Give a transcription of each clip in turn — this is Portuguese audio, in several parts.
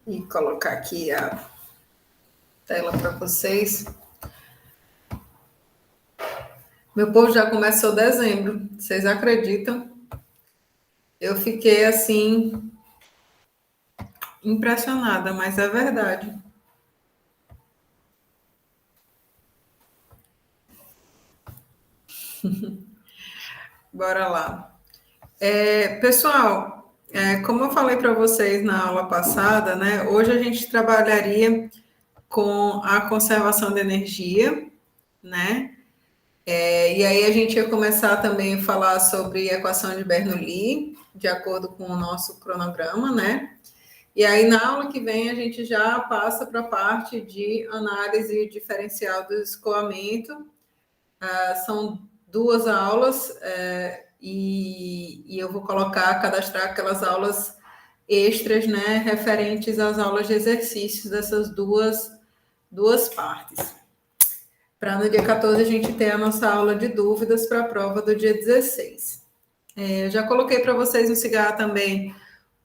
E colocar aqui a tela para vocês. Meu povo, já começou dezembro, vocês acreditam? Eu fiquei assim impressionada, mas é verdade. Bora lá. Pessoal, como eu falei para vocês na aula passada, né? Hoje a gente trabalharia com a conservação de energia, né? E aí a gente ia começar também a falar sobre a equação de Bernoulli, de acordo com o nosso cronograma, né? E aí na aula que vem a gente já passa para a parte de análise diferencial do escoamento. São duas aulas e eu vou cadastrar aquelas aulas extras, né, referentes às aulas de exercícios dessas duas partes. Para no dia 14 a gente ter a nossa aula de dúvidas para a prova do dia 16. Eu já coloquei para vocês no Cigarra também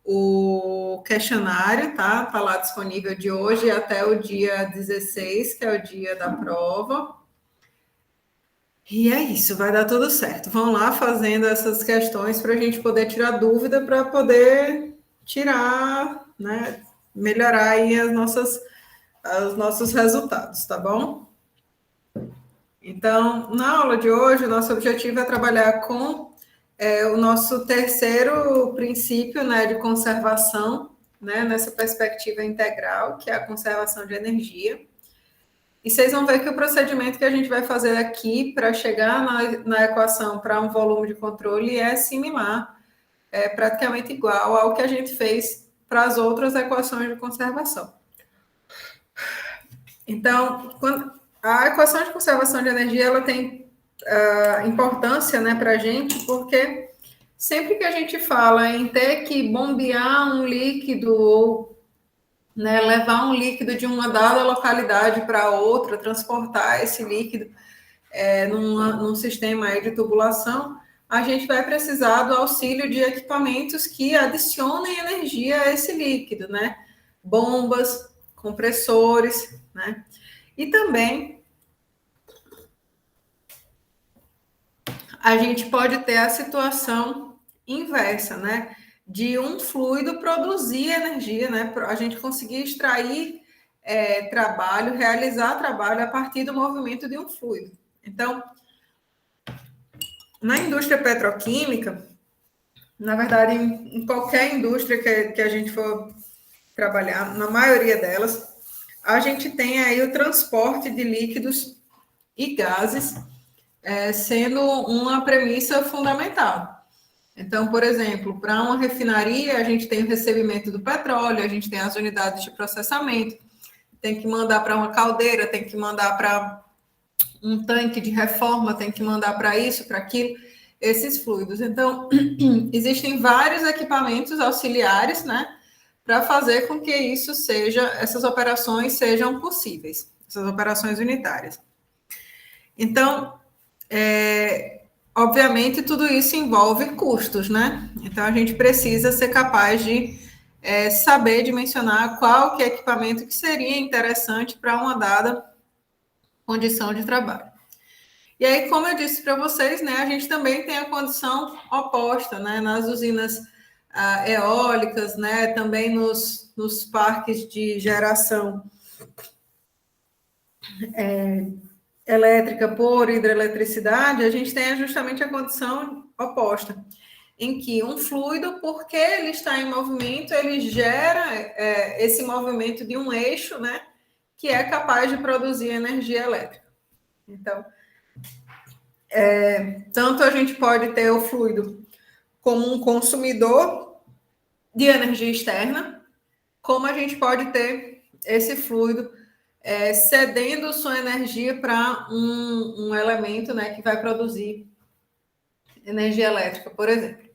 o questionário, tá? Tá lá disponível de hoje até o dia 16, que é o dia da prova. E é isso, vai dar tudo certo. Vão lá fazendo essas questões para a gente poder tirar dúvida, para poder tirar, né? Melhorar aí os nossos resultados, tá bom? Então, na aula de hoje, o nosso objetivo é trabalhar com o nosso terceiro princípio, né, de conservação, né, nessa perspectiva integral, que é a conservação de energia. E vocês vão ver que o procedimento que a gente vai fazer aqui para chegar na equação para um volume de controle é similar, é praticamente igual ao que a gente fez para as outras equações de conservação. Então, a equação de conservação de energia ela tem importância, né, para a gente, porque sempre que a gente fala em ter que bombear um líquido ou, né, levar um líquido de uma dada localidade para outra, transportar esse líquido num sistema aí de tubulação, a gente vai precisar do auxílio de equipamentos que adicionem energia a esse líquido, né? Bombas, compressores, né? E também a gente pode ter a situação inversa, né? De um fluido produzir energia, né? A gente conseguir extrair trabalho, realizar trabalho a partir do movimento de um fluido. Então, na indústria petroquímica, na verdade, em qualquer indústria que a gente for trabalhar, na maioria delas, a gente tem aí o transporte de líquidos e gases sendo uma premissa fundamental. Então, por exemplo, para uma refinaria, a gente tem o recebimento do petróleo, a gente tem as unidades de processamento, tem que mandar para uma caldeira, tem que mandar para um tanque de reforma, tem que mandar para isso, para aquilo, esses fluidos. Então, existem vários equipamentos auxiliares, né, para fazer com que essas operações sejam possíveis, essas operações unitárias. Então, obviamente, tudo isso envolve custos, né? Então, a gente precisa ser capaz de saber dimensionar qual que é equipamento que seria interessante para uma dada condição de trabalho. E aí, como eu disse para vocês, né, a gente também tem a condição oposta, né, nas usinas eólicas, né, também nos parques de geração elétrica por hidroeletricidade, a gente tem justamente a condição oposta, em que um fluido, porque ele está em movimento, ele gera esse movimento de um eixo, né, que é capaz de produzir energia elétrica. Então, tanto a gente pode ter o fluido como um consumidor de energia externa, como a gente pode ter esse fluido cedendo sua energia para um elemento, né, que vai produzir energia elétrica, por exemplo.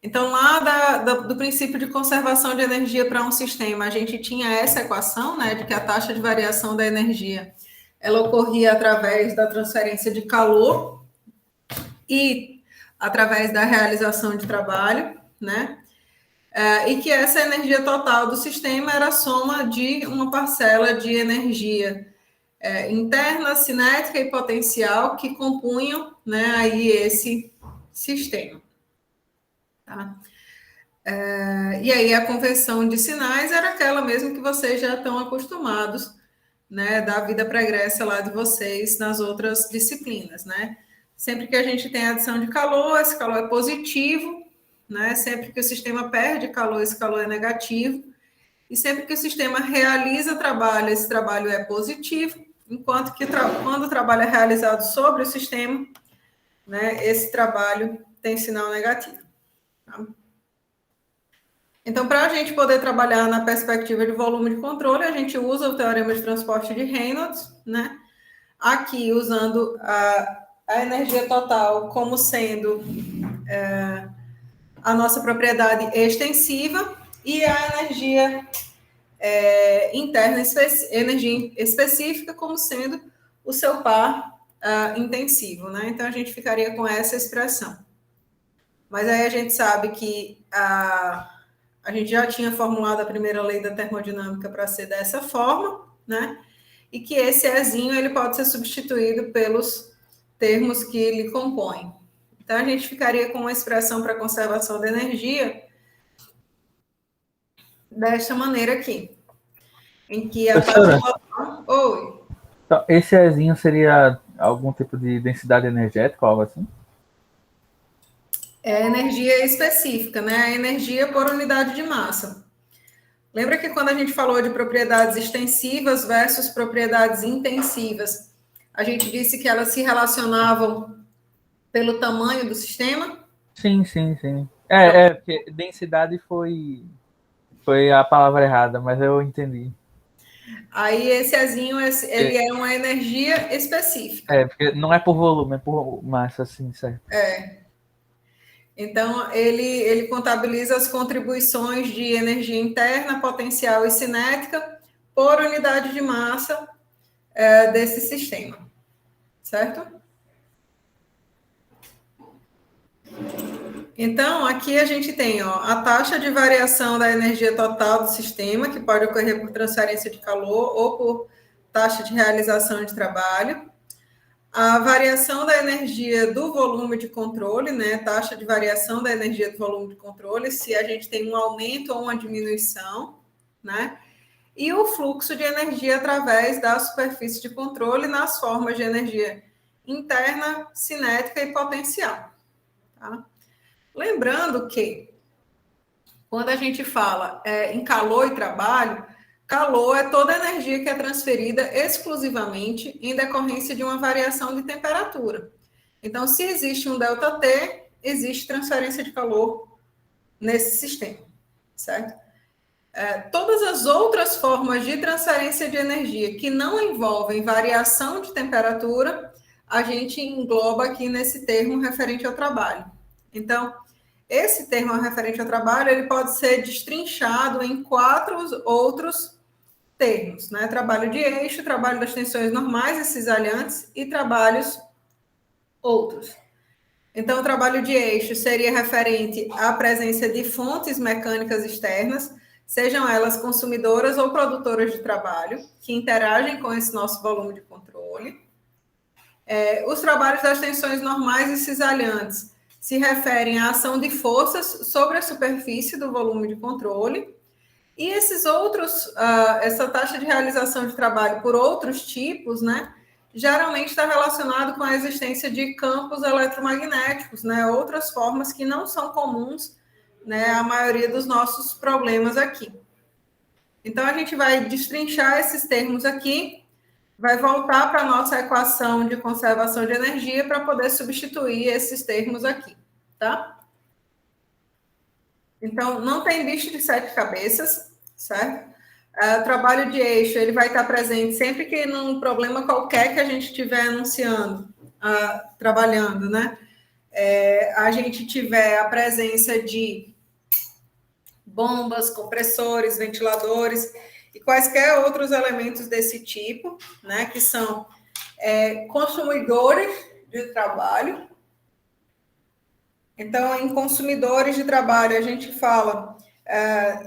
Então, lá do princípio de conservação de energia para um sistema, a gente tinha essa equação, né, de que a taxa de variação da energia ela ocorria através da transferência de calor e através da realização de trabalho, né? E que essa energia total do sistema era a soma de uma parcela de energia interna, cinética e potencial que compunham, né, aí esse sistema. Tá? E aí a conversão de sinais era aquela mesmo que vocês já estão acostumados, né, da vida pregressa lá de vocês nas outras disciplinas, né? Sempre que a gente tem adição de calor, esse calor é positivo, né? Sempre que o sistema perde calor, esse calor é negativo. E sempre que o sistema realiza trabalho, esse trabalho é positivo, enquanto que quando o trabalho é realizado sobre o sistema, né, esse trabalho tem sinal negativo. Tá? Então, para a gente poder trabalhar na perspectiva de volume de controle, a gente usa o teorema de transporte de Reynolds, né? Aqui usando a energia total como sendo a nossa propriedade extensiva e a energia interna, energia específica como sendo o seu par intensivo, né? Então, a gente ficaria com essa expressão. Mas aí a gente sabe que a gente já tinha formulado a primeira lei da termodinâmica para ser dessa forma, né? E que esse Ezinho ele pode ser substituído pelos termos que ele compõem. Então, a gente ficaria com uma expressão para conservação da energia desta maneira aqui, em que a taxa total... Oi. Então, esse Ezinho seria algum tipo de densidade energética, algo assim? É energia específica, né? A energia por unidade de massa. Lembra que quando a gente falou de propriedades extensivas versus propriedades intensivas, a gente disse que elas se relacionavam pelo tamanho do sistema? Sim. Porque densidade foi a palavra errada, mas eu entendi. Aí esse Ezinho, ele é uma energia específica. Porque não é por volume, é por massa, assim, certo? Então, ele contabiliza as contribuições de energia interna, potencial e cinética por unidade de massa desse sistema, certo? Então, aqui a gente tem a taxa de variação da energia total do sistema, que pode ocorrer por transferência de calor ou por taxa de realização de trabalho. A variação da energia do volume de controle, né? Taxa de variação da energia do volume de controle, se a gente tem um aumento ou uma diminuição, né? E o fluxo de energia através da superfície de controle nas formas de energia interna, cinética e potencial. Tá? Lembrando que, quando a gente fala em calor e trabalho, calor é toda a energia que é transferida exclusivamente em decorrência de uma variação de temperatura. Então, se existe um ΔT, existe transferência de calor nesse sistema, certo? Todas as outras formas de transferência de energia que não envolvem variação de temperatura, a gente engloba aqui nesse termo referente ao trabalho. Então, esse termo referente ao trabalho, ele pode ser destrinchado em 4 outros termos, né? Trabalho de eixo, trabalho das tensões normais e cisalhantes e trabalhos outros. Então, o trabalho de eixo seria referente à presença de fontes mecânicas externas, sejam elas consumidoras ou produtoras de trabalho, que interagem com esse nosso volume de controle. Os trabalhos das tensões normais e cisalhantes se referem à ação de forças sobre a superfície do volume de controle. E esses outros, essa taxa de realização de trabalho por outros tipos, né, geralmente está relacionado com a existência de campos eletromagnéticos, né, outras formas que não são comuns, né, à maioria dos nossos problemas aqui. Então, a gente vai destrinchar esses termos aqui, vai voltar para a nossa equação de conservação de energia para poder substituir esses termos aqui, tá? Então, não tem bicho de 7 cabeças, certo? O trabalho de eixo, ele vai estar presente sempre que num problema qualquer que a gente estiver anunciando, trabalhando, né? A gente tiver a presença de bombas, compressores, ventiladores e quaisquer outros elementos desse tipo, né? Que são consumidores de trabalho. Então, em consumidores de trabalho, a gente fala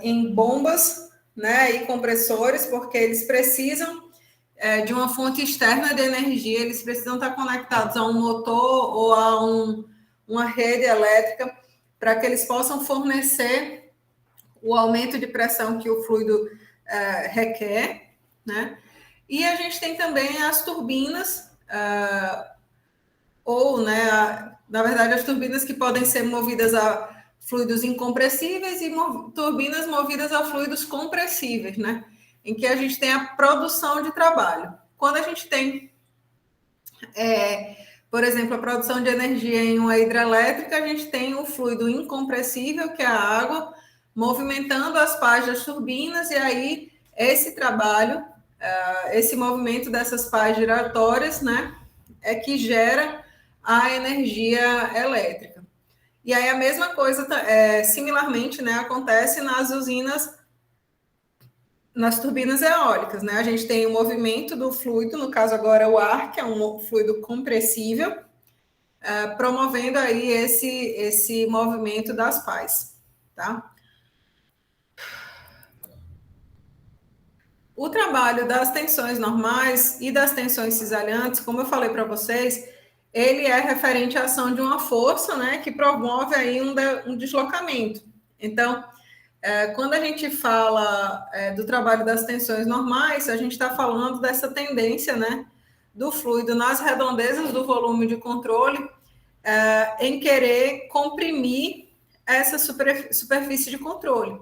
em bombas, né, e compressores, porque eles precisam de uma fonte externa de energia, eles precisam estar conectados a um motor ou a uma rede elétrica para que eles possam fornecer o aumento de pressão que o fluido requer, né? E a gente tem também as turbinas, na verdade, as turbinas que podem ser movidas a fluidos incompressíveis e turbinas movidas a fluidos compressíveis, né? Em que a gente tem a produção de trabalho. Quando a gente tem, por exemplo, a produção de energia em uma hidrelétrica, a gente tem o fluido incompressível, que é a água, movimentando as pás das turbinas, e aí esse trabalho, esse movimento dessas pás giratórias, né, é que gera a energia elétrica. E aí a mesma coisa, similarmente, né, acontece nas usinas, nas turbinas eólicas, né? A gente tem o movimento do fluido, no caso agora o ar, que é um fluido compressível, promovendo aí esse movimento das pás, tá? O trabalho das tensões normais e das tensões cisalhantes, como eu falei para vocês, ele é referente à ação de uma força, né, que promove aí um deslocamento. Então, quando a gente fala do trabalho das tensões normais, a gente está falando dessa tendência, né, do fluido nas redondezas do volume de controle em querer comprimir essa superfície de controle.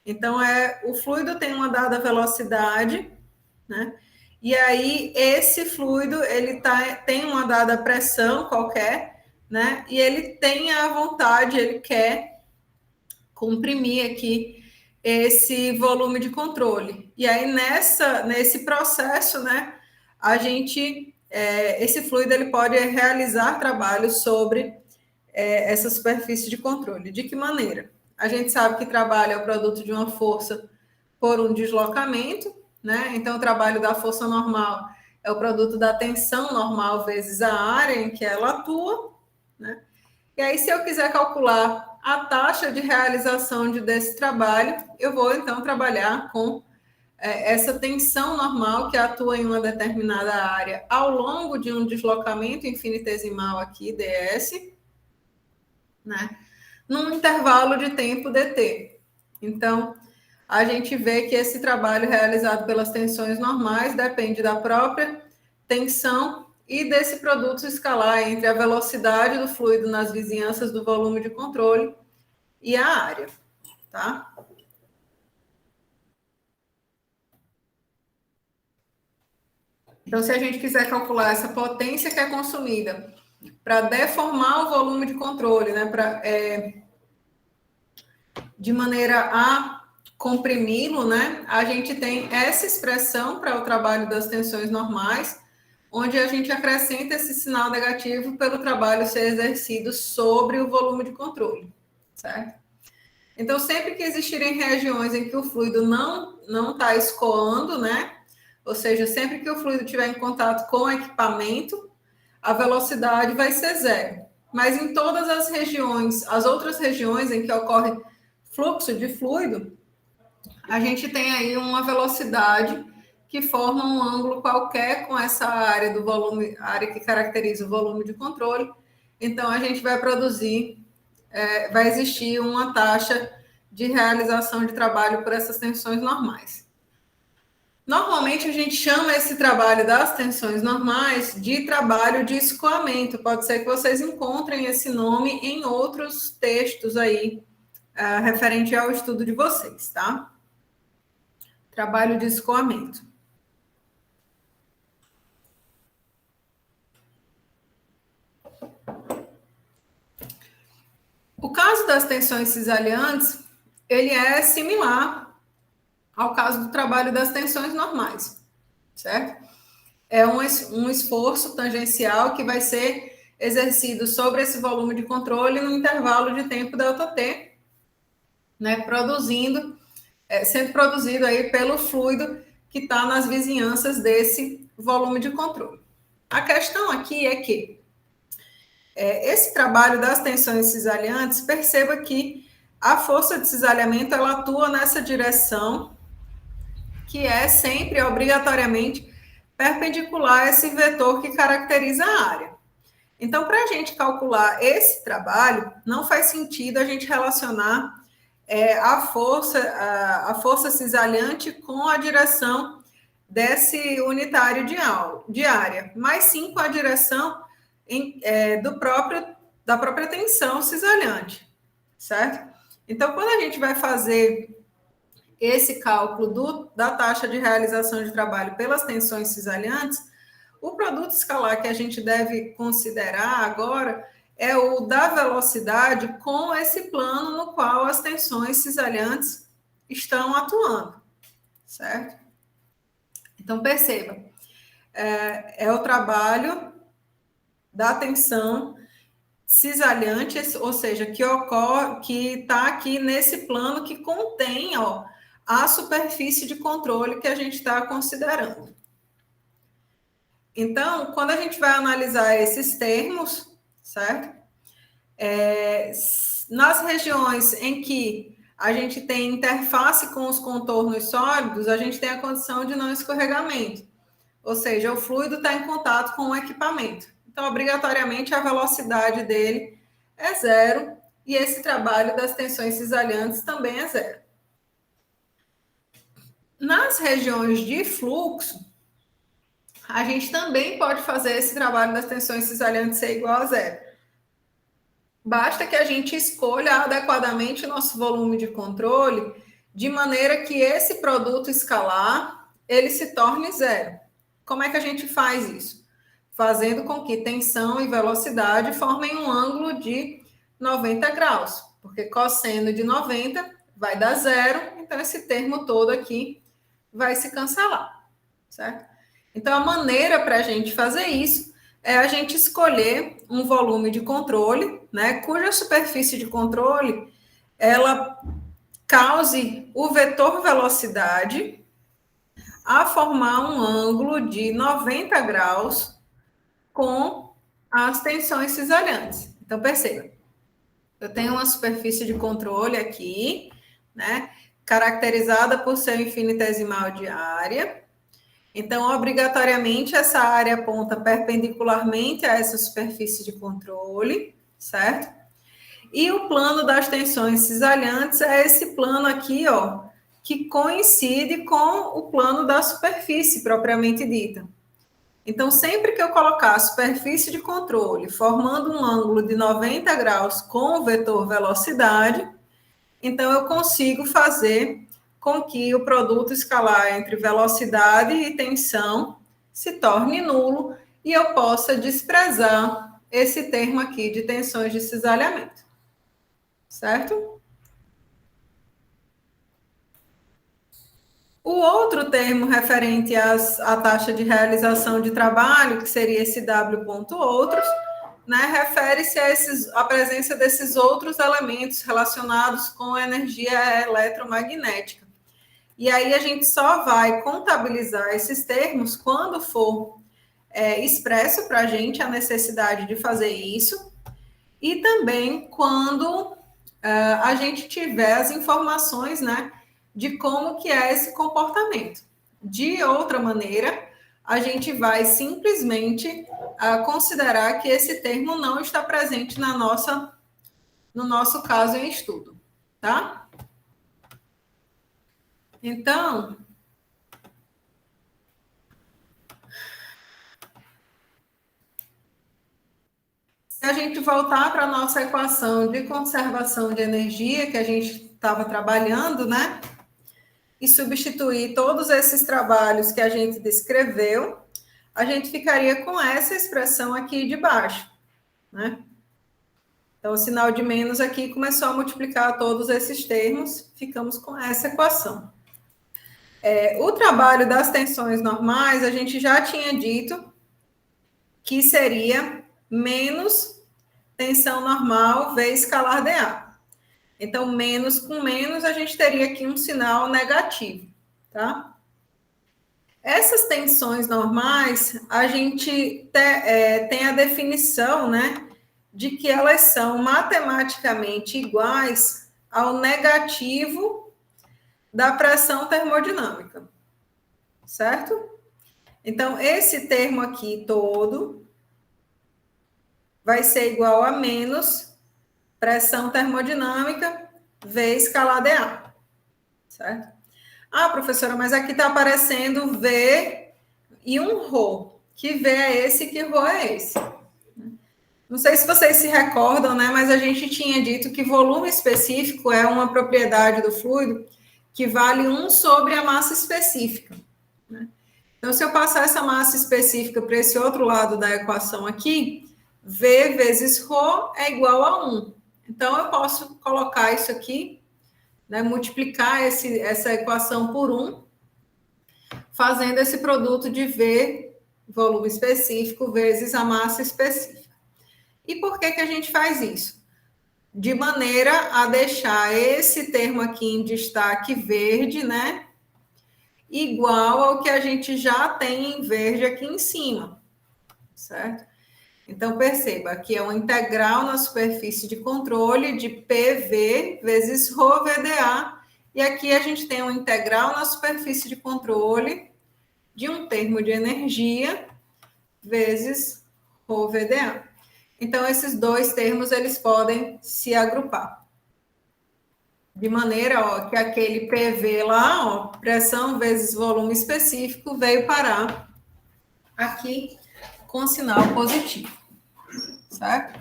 Então, o fluido tem uma dada velocidade, né? E aí, esse fluido, ele tem uma dada pressão qualquer, né? E ele tem a vontade, ele quer comprimir aqui esse volume de controle. E aí, nesse processo, né? Esse fluido, ele pode realizar trabalho sobre essa superfície de controle. De que maneira? A gente sabe que trabalho é o produto de uma força por um deslocamento, né? Então, o trabalho da força normal é o produto da tensão normal vezes a área em que ela atua, né? E aí, se eu quiser calcular a taxa de realização desse trabalho, eu vou, então, trabalhar com essa tensão normal que atua em uma determinada área ao longo de um deslocamento infinitesimal aqui, ds, né? Num intervalo de tempo dt. Então, a gente vê que esse trabalho realizado pelas tensões normais depende da própria tensão e desse produto escalar entre a velocidade do fluido nas vizinhanças do volume de controle e a área, tá? Então, se a gente quiser calcular essa potência que é consumida para deformar o volume de controle, né, de maneira a comprimi-lo, né, a gente tem essa expressão para o trabalho das tensões normais, onde a gente acrescenta esse sinal negativo pelo trabalho ser exercido sobre o volume de controle, certo? Então, sempre que existirem regiões em que o fluido não está escoando, né, ou seja, sempre que o fluido estiver em contato com o equipamento, a velocidade vai ser zero. Mas em todas as regiões, as outras regiões em que ocorre fluxo de fluido, a gente tem aí uma velocidade que forma um ângulo qualquer com essa área do volume, a área que caracteriza o volume de controle. Então, a gente vai produzir, vai existir uma taxa de realização de trabalho por essas tensões normais. Normalmente, a gente chama esse trabalho das tensões normais de trabalho de escoamento. Pode ser que vocês encontrem esse nome em outros textos aí, referente ao estudo de vocês, tá? Trabalho de escoamento. O caso das tensões cisalhantes, ele é similar ao caso do trabalho das tensões normais, certo? É um esforço tangencial que vai ser exercido sobre esse volume de controle no intervalo de tempo ΔT, né, sendo produzido aí pelo fluido que está nas vizinhanças desse volume de controle. A questão aqui é que esse trabalho das tensões cisalhantes, perceba que a força de cisalhamento ela atua nessa direção, que é sempre, obrigatoriamente, perpendicular a esse vetor que caracteriza a área. Então, para a gente calcular esse trabalho, não faz sentido a gente relacionar a força cisalhante com a direção desse unitário de área, mas sim com a direção da própria tensão cisalhante, certo? Então, quando a gente vai fazer esse cálculo da taxa de realização de trabalho pelas tensões cisalhantes, o produto escalar que a gente deve considerar agora é o da velocidade com esse plano no qual as tensões cisalhantes estão atuando, certo? Então, perceba, é o trabalho da tensão cisalhante, ou seja, que está aqui nesse plano que contém a superfície de controle que a gente está considerando. Então, quando a gente vai analisar esses termos, certo? Nas regiões em que a gente tem interface com os contornos sólidos, a gente tem a condição de não escorregamento, ou seja, o fluido está em contato com o equipamento. Então, obrigatoriamente, a velocidade dele é zero e esse trabalho das tensões cisalhantes também é zero. Nas regiões de fluxo, a gente também pode fazer esse trabalho das tensões cisalhantes ser igual a zero. Basta que a gente escolha adequadamente o nosso volume de controle, de maneira que esse produto escalar, ele se torne zero. Como é que a gente faz isso? Fazendo com que tensão e velocidade formem um ângulo de 90 graus, porque cosseno de 90 vai dar zero, então esse termo todo aqui vai se cancelar, certo? Então, a maneira para a gente fazer isso é a gente escolher um volume de controle, né, cuja superfície de controle ela cause o vetor velocidade a formar um ângulo de 90 graus com as tensões cisalhantes. Então, perceba, eu tenho uma superfície de controle aqui, né, caracterizada por seu infinitesimal de área. Então, obrigatoriamente, essa área aponta perpendicularmente a essa superfície de controle, certo? E o plano das tensões cisalhantes é esse plano aqui, ó, que coincide com o plano da superfície propriamente dita. Então, sempre que eu colocar a superfície de controle formando um ângulo de 90 graus com o vetor velocidade, então eu consigo fazer com que o produto escalar entre velocidade e tensão se torne nulo e eu possa desprezar esse termo aqui de tensões de cisalhamento. Certo? O outro termo referente à taxa de realização de trabalho, que seria esse W ponto outros, né, refere-se à presença desses outros elementos relacionados com a energia eletromagnética. E aí a gente só vai contabilizar esses termos quando for expresso para a gente a necessidade de fazer isso e também quando a gente tiver as informações, né, de como que é esse comportamento. De outra maneira, a gente vai simplesmente considerar que esse termo não está presente no nosso caso em estudo, tá? Então, se a gente voltar para a nossa equação de conservação de energia que a gente estava trabalhando, né? E substituir todos esses trabalhos que a gente descreveu, a gente ficaria com essa expressão aqui de baixo, né? Então, o sinal de menos aqui começou a multiplicar todos esses termos, ficamos com essa equação. O trabalho das tensões normais, a gente já tinha dito que seria menos tensão normal vezes escalar dA. Então, menos com menos, a gente teria aqui um sinal negativo, tá? Essas tensões normais, a gente tem a definição, né, de que elas são matematicamente iguais ao negativo da pressão termodinâmica, certo? Então, esse termo aqui todo vai ser igual a menos pressão termodinâmica V escalada A, certo? Ah, professora, mas aqui está aparecendo V e um ρ. Que V é esse e que ρ é esse? Não sei se vocês se recordam, né? Mas a gente tinha dito que volume específico é uma propriedade do fluido que vale 1 sobre a massa específica. Né? Então, se eu passar essa massa específica para esse outro lado da equação aqui, V vezes ρ é igual a 1. Então, eu posso colocar isso aqui, né, multiplicar essa equação por 1, fazendo esse produto de V, volume específico, vezes a massa específica. E por que a gente faz isso? De maneira a deixar esse termo aqui em destaque verde, né, igual ao que a gente já tem em verde aqui em cima, certo? Então, perceba, aqui é uma integral na superfície de controle de PV vezes ρ VdA, e aqui a gente tem uma integral na superfície de controle de um termo de energia vezes ρ VdA. Então, esses dois termos, eles podem se agrupar. De maneira, ó, que aquele PV lá, ó, pressão vezes volume específico, veio parar aqui com sinal positivo, certo?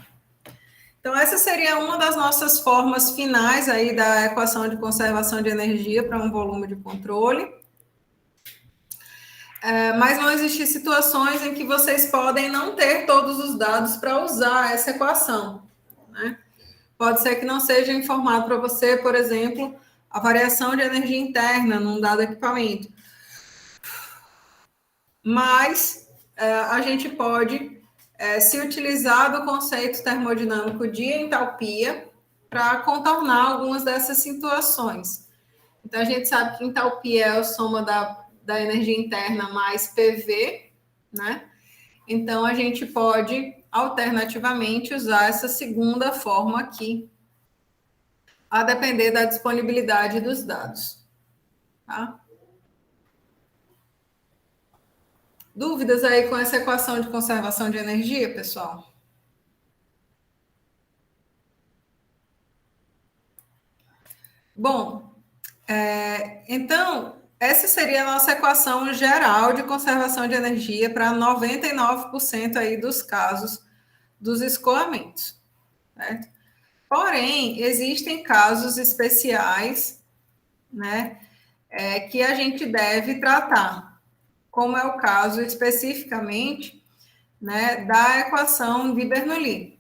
Então, essa seria uma das nossas formas finais aí da equação de conservação de energia para um volume de controle. Mas vão existir situações em que vocês podem não ter todos os dados para usar essa equação, né? Pode ser que não seja informado para você, por exemplo, a variação de energia interna num dado equipamento. Mas a gente pode se utilizar do conceito termodinâmico de entalpia para contornar algumas dessas situações. Então, a gente sabe que entalpia é a soma da energia interna mais PV, né? Então, a gente pode, alternativamente, usar essa segunda forma aqui, a depender da disponibilidade dos dados. Tá? Dúvidas aí com essa equação de conservação de energia, pessoal? Bom, então, essa seria a nossa equação geral de conservação de energia para 99% aí dos casos dos escoamentos, certo? Porém, existem casos especiais, né, que a gente deve tratar, como é o caso especificamente, né, da equação de Bernoulli.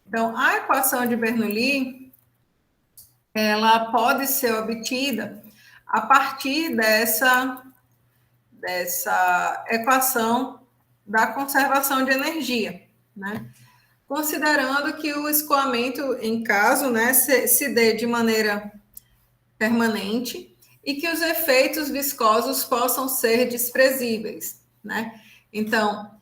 Então, a equação de Bernoulli, ela pode ser obtida a partir dessa equação da conservação de energia, né? Considerando que o escoamento, em caso, né, se dê de maneira permanente e que os efeitos viscosos possam ser desprezíveis, né? Então,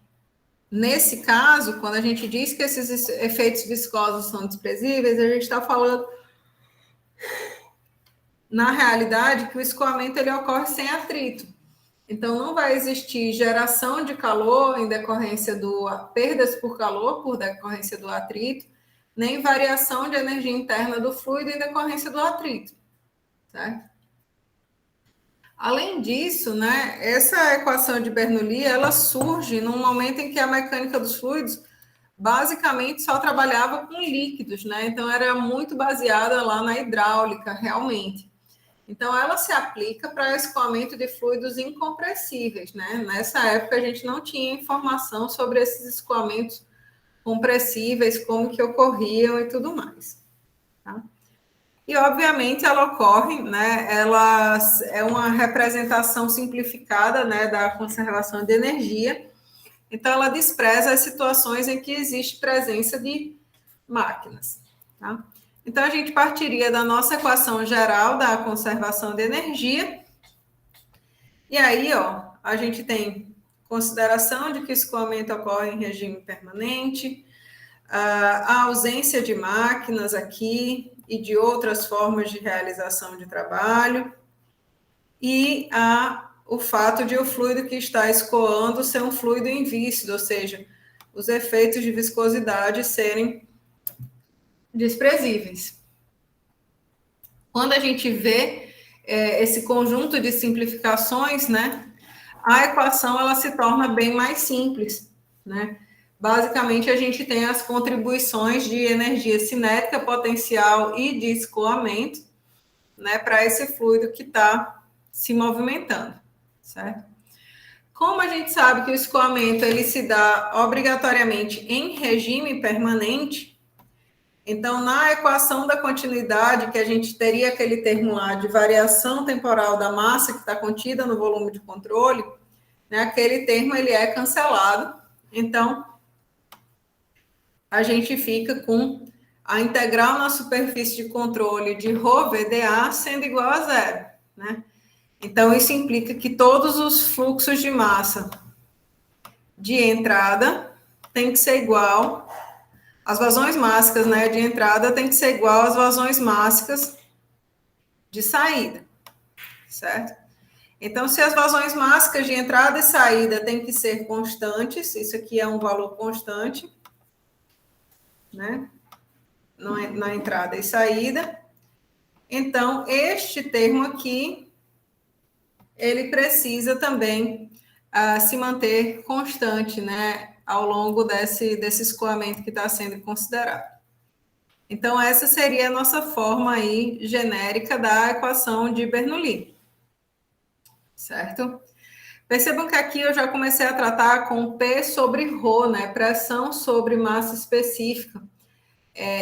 nesse caso, quando a gente diz que esses efeitos viscosos são desprezíveis, a gente está falando, na realidade, que o escoamento ele ocorre sem atrito. Então, não vai existir geração de calor em decorrência perdas por calor, por decorrência do atrito, nem variação de energia interna do fluido em decorrência do atrito, certo? Além disso, né, essa equação de Bernoulli, ela surge num momento em que a mecânica dos fluidos basicamente só trabalhava com líquidos, né? Então, era muito baseada lá na hidráulica, realmente. Então, ela se aplica para escoamento de fluidos incompressíveis, né? Nessa época, a gente não tinha informação sobre esses escoamentos compressíveis, como que ocorriam e tudo mais, tá? E, obviamente, ela ocorre, né? Ela é uma representação simplificada, né, da conservação de energia. Então, ela despreza as situações em que existe presença de máquinas, tá? Então, a gente partiria da nossa equação geral da conservação de energia E aí, ó, a gente tem consideração de que o escoamento ocorre em regime permanente, a ausência de máquinas aqui e de outras formas de realização de trabalho, e o fato de o fluido que está escoando ser um fluido invícido, ou seja, os efeitos de viscosidade serem desprezíveis. Quando a gente vê esse conjunto de simplificações, né, a equação ela se torna bem mais simples, né? Basicamente, a gente tem as contribuições de energia cinética, potencial e de escoamento, né, para esse fluido que está se movimentando, certo? Como a gente sabe que o escoamento ele se dá obrigatoriamente em regime permanente, então na equação da continuidade, que a gente teria aquele termo lá de variação temporal da massa que está contida no volume de controle, né, aquele termo ele é cancelado, então a gente fica com a integral na superfície de controle de ρ VdA sendo igual a zero, né? Então, isso implica que todos os fluxos de massa de entrada tem que ser igual, as vazões mássicas, né, de entrada tem que ser igual às vazões mássicas de saída, certo? Então, se as vazões mássicas de entrada e saída têm que ser constantes, isso aqui é um valor constante, né, na entrada e saída, então, este termo aqui, ele precisa também se manter constante, né, ao longo desse escoamento que está sendo considerado. Então, essa seria a nossa forma aí genérica da equação de Bernoulli, certo? Percebam que aqui eu já comecei a tratar com P sobre ρ, né, pressão sobre massa específica,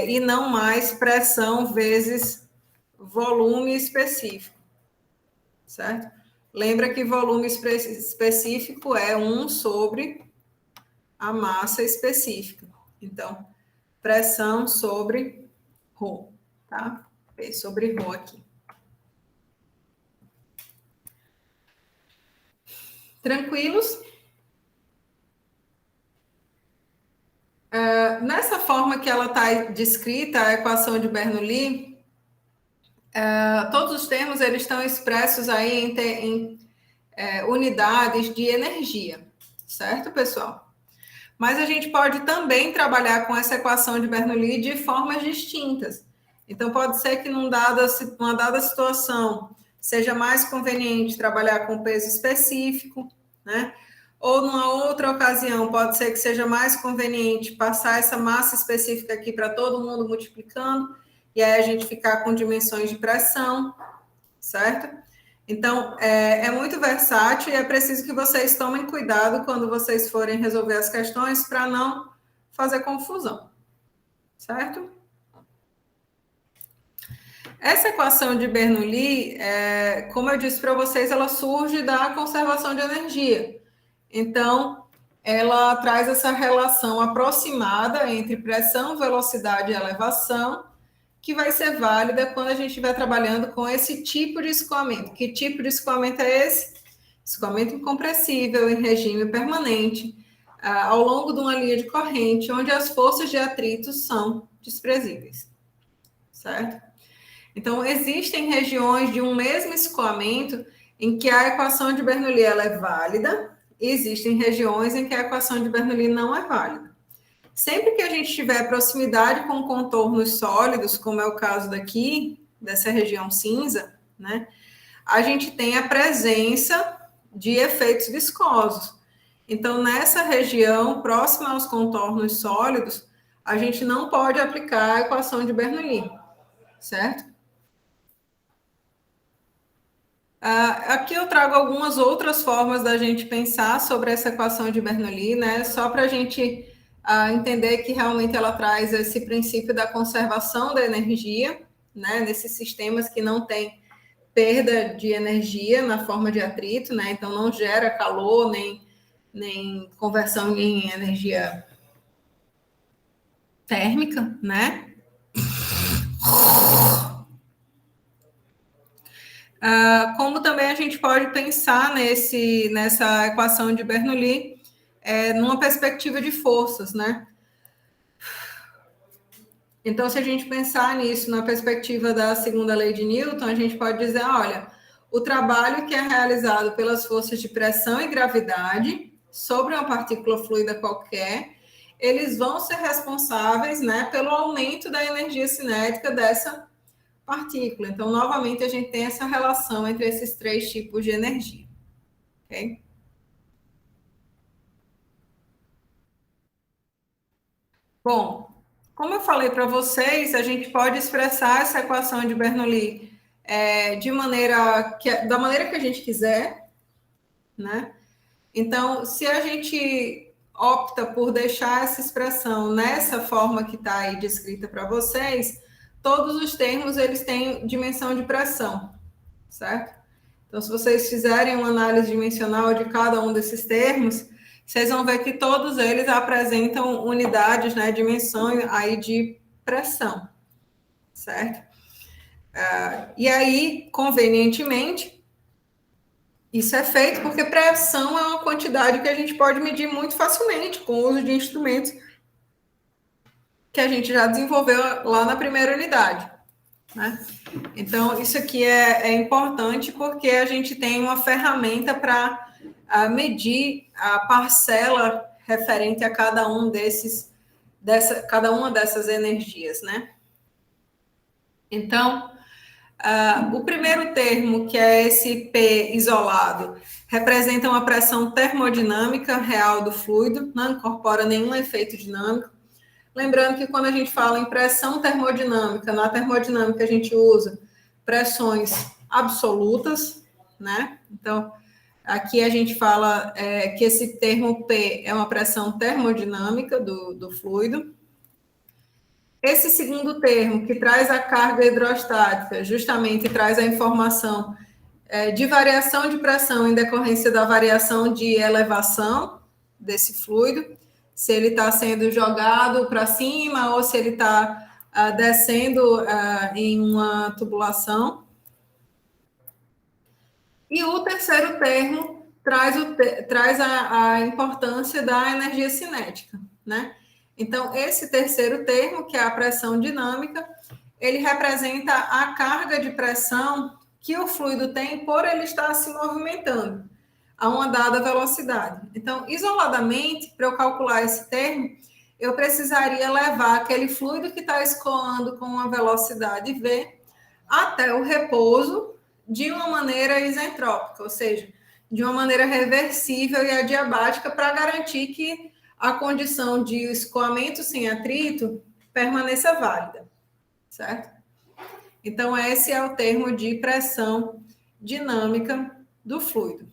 e não mais pressão vezes volume específico, certo? Lembra que volume específico é 1 sobre a massa específica. Então, pressão sobre ρ, tá? P sobre ρ aqui. Tranquilos? Nessa forma que ela está descrita, a equação de Bernoulli, todos os termos eles estão expressos aí em unidades de energia, certo, pessoal? Mas a gente pode também trabalhar com essa equação de Bernoulli de formas distintas. Então, pode ser que numa dada situação seja mais conveniente trabalhar com peso específico, né? Ou numa outra ocasião, pode ser que seja mais conveniente passar essa massa específica aqui para todo mundo multiplicando, e aí a gente ficar com dimensões de pressão, certo? Então, é muito versátil e é preciso que vocês tomem cuidado quando vocês forem resolver as questões para não fazer confusão, certo? Essa equação de Bernoulli, como eu disse para vocês, ela surge da conservação de energia. Então, ela traz essa relação aproximada entre pressão, velocidade e elevação, que vai ser válida quando a gente estiver trabalhando com esse tipo de escoamento. Que tipo de escoamento é esse? Escoamento incompressível em regime permanente, ao longo de uma linha de corrente, onde as forças de atrito são desprezíveis, certo? Então, existem regiões de um mesmo escoamento em que a equação de Bernoulli ela é válida, e existem regiões em que a equação de Bernoulli não é válida. Sempre que a gente tiver proximidade com contornos sólidos, como é o caso daqui, dessa região cinza, né, a gente tem a presença de efeitos viscosos. Então, nessa região, próxima aos contornos sólidos, a gente não pode aplicar a equação de Bernoulli, certo? Aqui eu trago algumas outras formas da gente pensar sobre essa equação de Bernoulli, né? Só para a gente entender que realmente ela traz esse princípio da conservação da energia, né? Nesses sistemas que não tem perda de energia na forma de atrito, né? Então não gera calor nem conversão em energia térmica, né? Como também a gente pode pensar nessa equação de Bernoulli numa perspectiva de forças, né? Então, se a gente pensar nisso na perspectiva da segunda lei de Newton, a gente pode dizer, olha, o trabalho que é realizado pelas forças de pressão e gravidade sobre uma partícula fluida qualquer, eles vão ser responsáveis, né, pelo aumento da energia cinética dessa partícula. Então, novamente, a gente tem essa relação entre esses três tipos de energia. Ok? Bom, como eu falei para vocês, a gente pode expressar essa equação de Bernoulli da maneira que a gente quiser, né? Então, se a gente opta por deixar essa expressão nessa forma que está aí descrita para vocês, todos os termos eles têm dimensão de pressão, certo? Então, se vocês fizerem uma análise dimensional de cada um desses termos, vocês vão ver que todos eles apresentam unidades, né, dimensão aí de pressão, certo? E aí, convenientemente, isso é feito porque pressão é uma quantidade que a gente pode medir muito facilmente com o uso de instrumentos que a gente já desenvolveu lá na primeira unidade, né? Então, isso aqui é importante porque a gente tem uma ferramenta para medir a parcela referente a cada uma dessas energias, né? Então, o primeiro termo, que é esse P isolado, representa uma pressão termodinâmica real do fluido, não incorpora nenhum efeito dinâmico. Lembrando que quando a gente fala em pressão termodinâmica, na termodinâmica a gente usa pressões absolutas, né? Então, aqui a gente fala que esse termo P é uma pressão termodinâmica do fluido. Esse segundo termo, que traz a carga hidrostática, justamente traz a informação de variação de pressão em decorrência da variação de elevação desse fluido, se ele está sendo jogado para cima ou se ele está descendo em uma tubulação. E o terceiro termo traz a importância da energia cinética, né? Então, esse terceiro termo, que é a pressão dinâmica, ele representa a carga de pressão que o fluido tem por ele estar se movimentando a uma dada velocidade. Então, isoladamente, para eu calcular esse termo, eu precisaria levar aquele fluido que está escoando com uma velocidade V até o repouso de uma maneira isentrópica, ou seja, de uma maneira reversível e adiabática para garantir que a condição de escoamento sem atrito permaneça válida, certo? Então, esse é o termo de pressão dinâmica do fluido.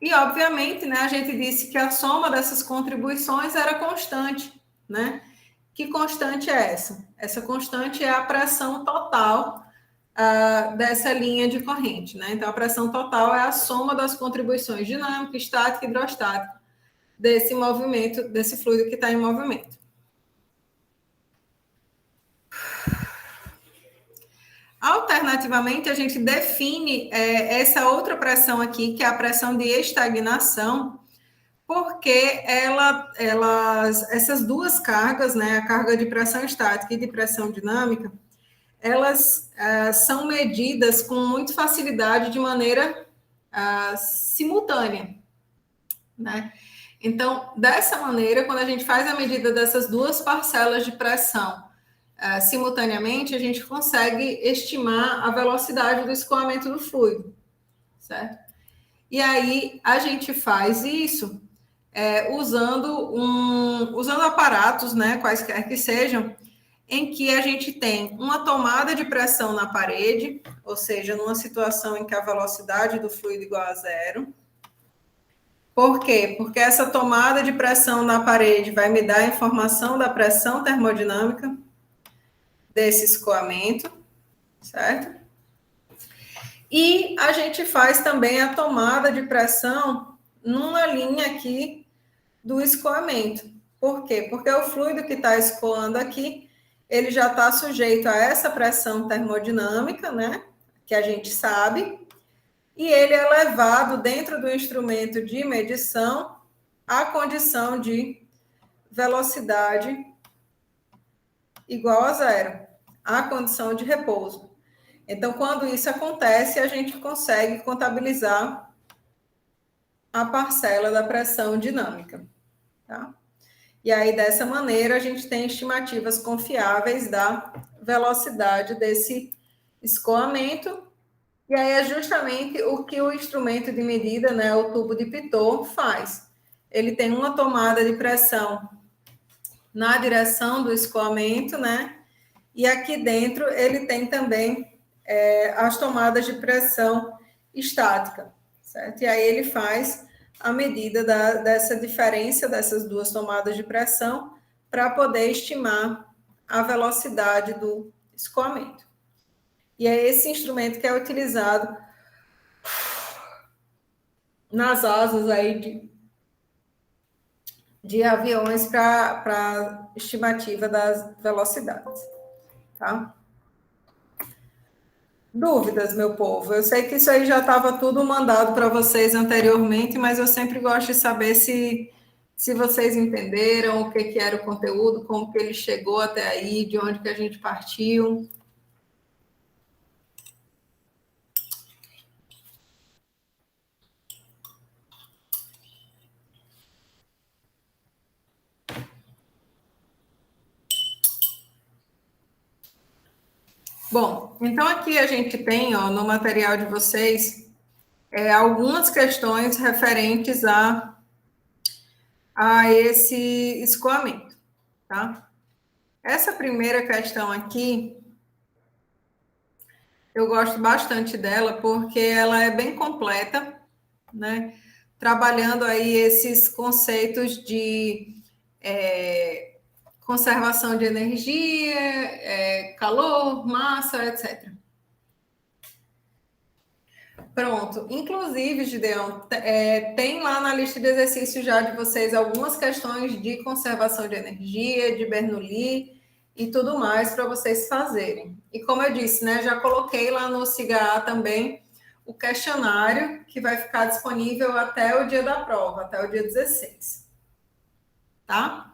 E, obviamente, né, a gente disse que a soma dessas contribuições era constante, né? Que constante é essa? Essa constante é a pressão total dessa linha de corrente, né? Então, a pressão total é a soma das contribuições dinâmica, estática e hidrostática desse movimento, desse fluido que está em movimento. Alternativamente, a gente define essa outra pressão aqui, que é a pressão de estagnação, porque essas duas cargas, né, a carga de pressão estática e de pressão dinâmica, elas são medidas com muita facilidade de maneira simultânea, né? Então, dessa maneira, quando a gente faz a medida dessas duas parcelas de pressão simultaneamente, a gente consegue estimar a velocidade do escoamento do fluido, certo? E aí, a gente faz isso usando aparatos, né, quaisquer que sejam, em que a gente tem uma tomada de pressão na parede, ou seja, numa situação em que a velocidade do fluido é igual a zero. Por quê? Porque essa tomada de pressão na parede vai me dar a informação da pressão termodinâmica desse escoamento, certo? E a gente faz também a tomada de pressão numa linha aqui do escoamento. Por quê? Porque o fluido que está escoando aqui, ele já está sujeito a essa pressão termodinâmica, né? que a gente sabe, e ele é levado dentro do instrumento de medição à condição de velocidade igual a zero, à condição de repouso. Então, quando isso acontece, a gente consegue contabilizar a parcela da pressão dinâmica, tá? E aí, dessa maneira, a gente tem estimativas confiáveis da velocidade desse escoamento. E aí é justamente o que o instrumento de medida, né, o tubo de Pitot, faz. Ele tem uma tomada de pressão na direção do escoamento, né? E aqui dentro ele tem também as tomadas de pressão estática, certo? E aí ele faz a medida dessa diferença dessas duas tomadas de pressão para poder estimar a velocidade do escoamento. E é esse instrumento que é utilizado nas asas aí de aviões para estimativa das velocidades, tá? Dúvidas, meu povo? Eu sei que isso aí já estava tudo mandado para vocês anteriormente, mas eu sempre gosto de saber se vocês entenderam o que era o conteúdo, como que ele chegou até aí, de onde que a gente partiu. Bom, então aqui a gente tem, ó, no material de vocês, algumas questões referentes a esse escoamento, tá? Essa primeira questão aqui, eu gosto bastante dela porque ela é bem completa, né? Trabalhando aí esses conceitos de conservação de energia, calor, massa, etc. Pronto. Inclusive, Gideon, tem lá na lista de exercícios já de vocês algumas questões de conservação de energia, de Bernoulli e tudo mais para vocês fazerem. E como eu disse, né, já coloquei lá no SIGA também o questionário que vai ficar disponível até o dia da prova, até o dia 16. Tá?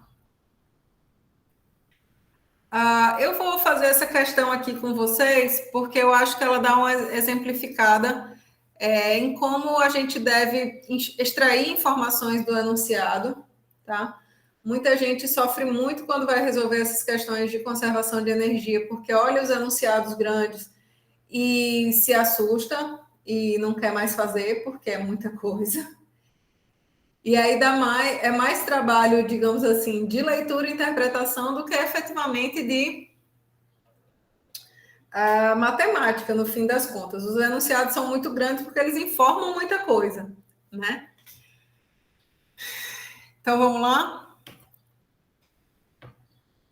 Eu vou fazer essa questão aqui com vocês porque eu acho que ela dá uma exemplificada em como a gente deve extrair informações do enunciado, tá? Muita gente sofre muito quando vai resolver essas questões de conservação de energia, porque olha os enunciados grandes e se assusta e não quer mais fazer, porque é muita coisa. E aí é mais trabalho, digamos assim, de leitura e interpretação do que efetivamente de matemática, no fim das contas. Os enunciados são muito grandes porque eles informam muita coisa, né? Então, vamos lá?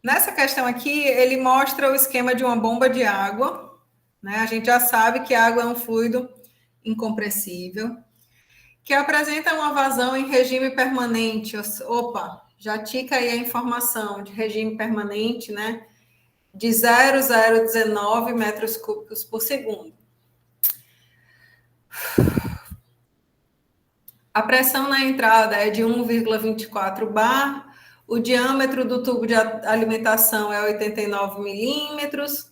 Nessa questão aqui, ele mostra o esquema de uma bomba de água, né? A gente já sabe que a água é um fluido incompressível, que apresenta uma vazão em regime permanente. Opa, já tica aí a informação de regime permanente, né? De 0,019 metros cúbicos por segundo. A pressão na entrada é de 1,24 bar, o diâmetro do tubo de alimentação é 89 milímetros,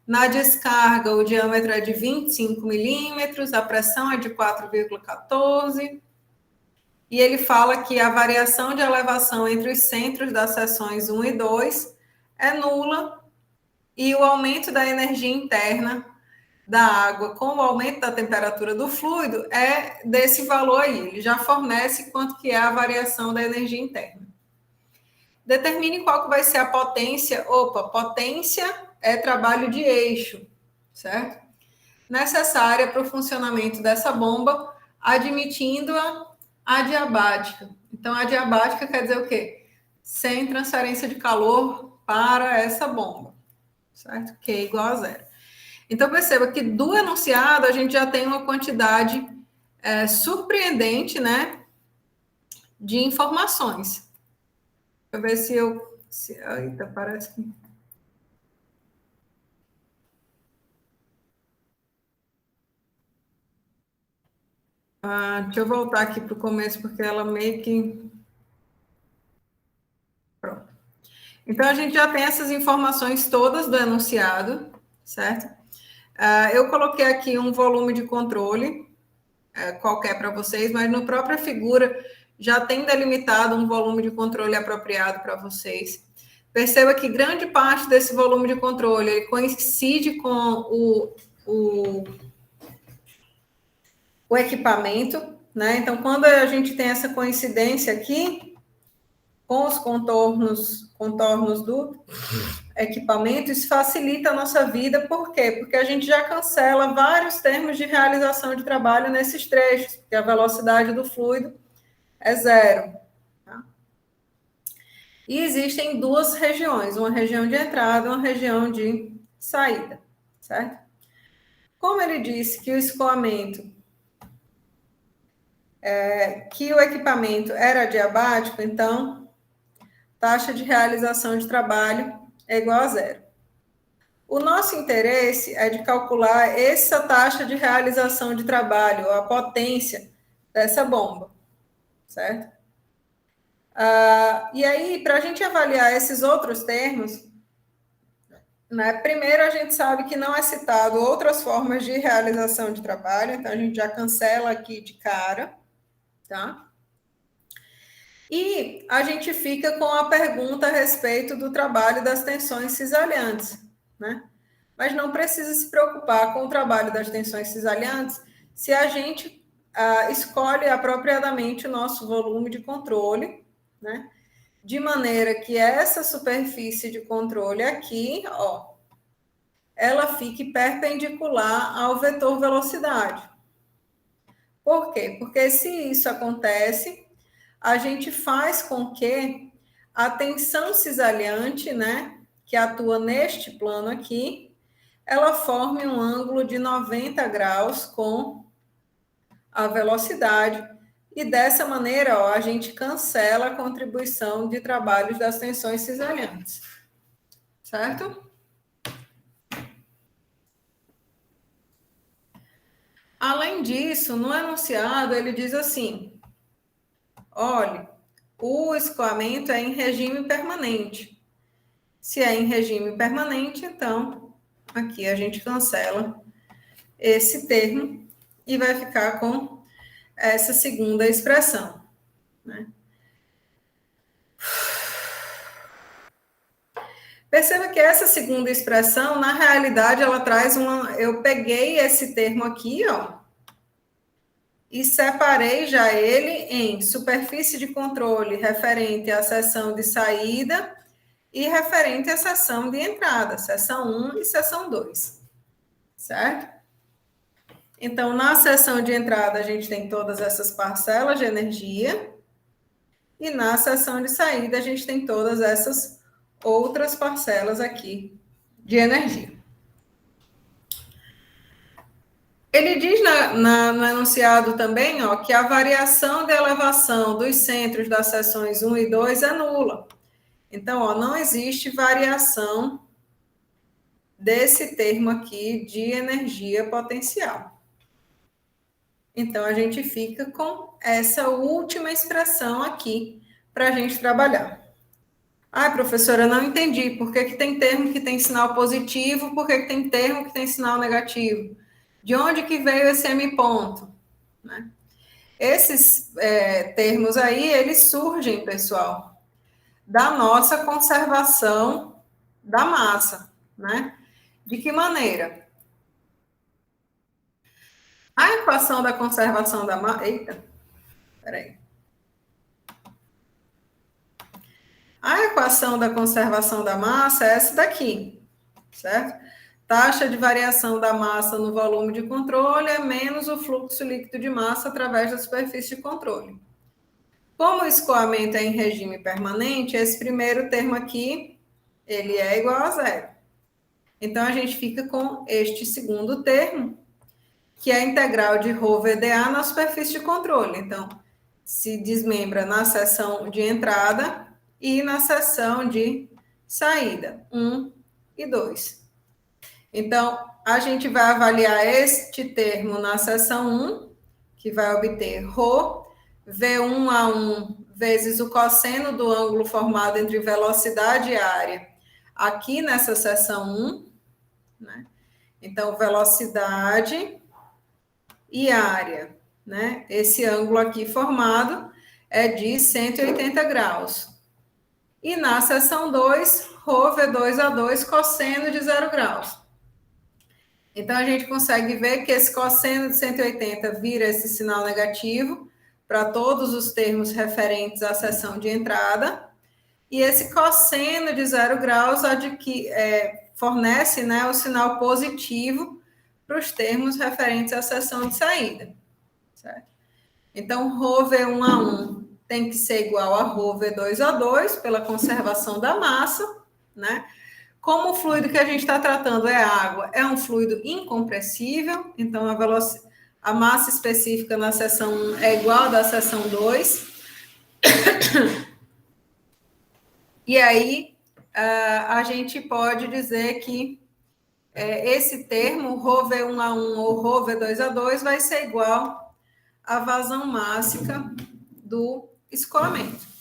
na descarga o diâmetro é de 25 milímetros, a pressão é de 4,14, e ele fala que a variação de elevação entre os centros das seções 1 e 2 é nula, e o aumento da energia interna da água com o aumento da temperatura do fluido é desse valor aí. Ele já fornece quanto que é a variação da energia interna. Determine qual que vai ser a potência. Opa, potência é trabalho de eixo, certo? Necessária para o funcionamento dessa bomba, admitindo-a adiabática. Então, adiabática quer dizer o quê? Sem transferência de calor para essa bomba, certo? Que é igual a zero. Então, perceba que do enunciado a gente já tem uma quantidade surpreendente, né, de informações. Deixa eu ver se eu... Eita, parece que... Deixa eu voltar aqui para o começo, porque ela meio que... Pronto. Então, a gente já tem essas informações todas do enunciado, certo? Eu coloquei aqui um volume de controle, qualquer para vocês, mas no própria figura já tem delimitado um volume de controle apropriado para vocês. Perceba que grande parte desse volume de controle ele coincide com o equipamento, né? Então, quando a gente tem essa coincidência aqui com os contornos do equipamento, isso facilita a nossa vida. Por quê? Porque a gente já cancela vários termos de realização de trabalho nesses trechos, porque a velocidade do fluido é zero. Tá? E existem duas regiões, uma região de entrada e uma região de saída, certo? Como ele disse que o escoamento, que o equipamento era adiabático, então, taxa de realização de trabalho é igual a zero. O nosso interesse é de calcular essa taxa de realização de trabalho, a potência dessa bomba, certo? E aí, para a gente avaliar esses outros termos, né, primeiro a gente sabe que não é citado outras formas de realização de trabalho, então a gente já cancela aqui de cara, tá? E a gente fica com a pergunta a respeito do trabalho das tensões cisalhantes, né? Mas não precisa se preocupar com o trabalho das tensões cisalhantes se a gente escolhe apropriadamente o nosso volume de controle, né? De maneira que essa superfície de controle aqui, ó, ela fique perpendicular ao vetor velocidade. Por quê? Porque se isso acontece, a gente faz com que a tensão cisalhante, né, que atua neste plano aqui, ela forme um ângulo de 90 graus com a velocidade, e dessa maneira, ó, a gente cancela a contribuição de trabalhos das tensões cisalhantes. Certo? Além disso, no enunciado, ele diz assim: olhe, o escoamento é em regime permanente. Se é em regime permanente, então, aqui a gente cancela esse termo e vai ficar com essa segunda expressão, né? Perceba que essa segunda expressão, na realidade, ela traz uma... Eu peguei esse termo aqui, ó, e separei já ele em superfície de controle referente à seção de saída e referente à seção de entrada, seção 1 e seção 2, certo? Então, na seção de entrada, a gente tem todas essas parcelas de energia, e na seção de saída, a gente tem todas essas outras parcelas aqui de energia. Ele diz no enunciado também, ó, que a variação de elevação dos centros das seções 1 e 2 é nula. Então, ó, não existe variação desse termo aqui de energia potencial. Então, a gente fica com essa última expressão aqui para a gente trabalhar. Professora, eu não entendi. Por que tem termo que tem sinal positivo? Por que tem termo que tem sinal negativo? De onde que veio esse M-ponto? Né? Esses termos aí, eles surgem, pessoal, da nossa conservação da massa, né? De que maneira? A equação da conservação da massa... Eita, peraí. A equação da conservação da massa é essa daqui, certo? Taxa de variação da massa no volume de controle é menos o fluxo líquido de massa através da superfície de controle. Como o escoamento é em regime permanente, esse primeiro termo aqui, ele é igual a zero. Então, a gente fica com este segundo termo, que é a integral de ρ/VdA na superfície de controle. Então, se desmembra na seção de entrada e na seção de saída, 1 e 2. Então, a gente vai avaliar este termo na seção 1, que vai obter ρ, V1A1 vezes o cosseno do ângulo formado entre velocidade e área, aqui nessa seção 1, né? Então, velocidade e área, né? Esse ângulo aqui formado é de 180 graus. E na seção 2, ρ V2A2 cosseno de 0 graus. Então, a gente consegue ver que esse cosseno de 180 vira esse sinal negativo para todos os termos referentes à seção de entrada. E esse cosseno de 0 graus fornece, né, o sinal positivo para os termos referentes à seção de saída. Certo? Então, ρ V1A1 tem que ser igual a ρ V2A2 pela conservação da massa, né? Como o fluido que a gente está tratando é água, é um fluido incompressível, então a massa específica na seção 1 é igual à da seção 2. E aí, a gente pode dizer que esse termo, ρ V1A1 ou ρ V2A2, vai ser igual à vazão mássica do escoamento.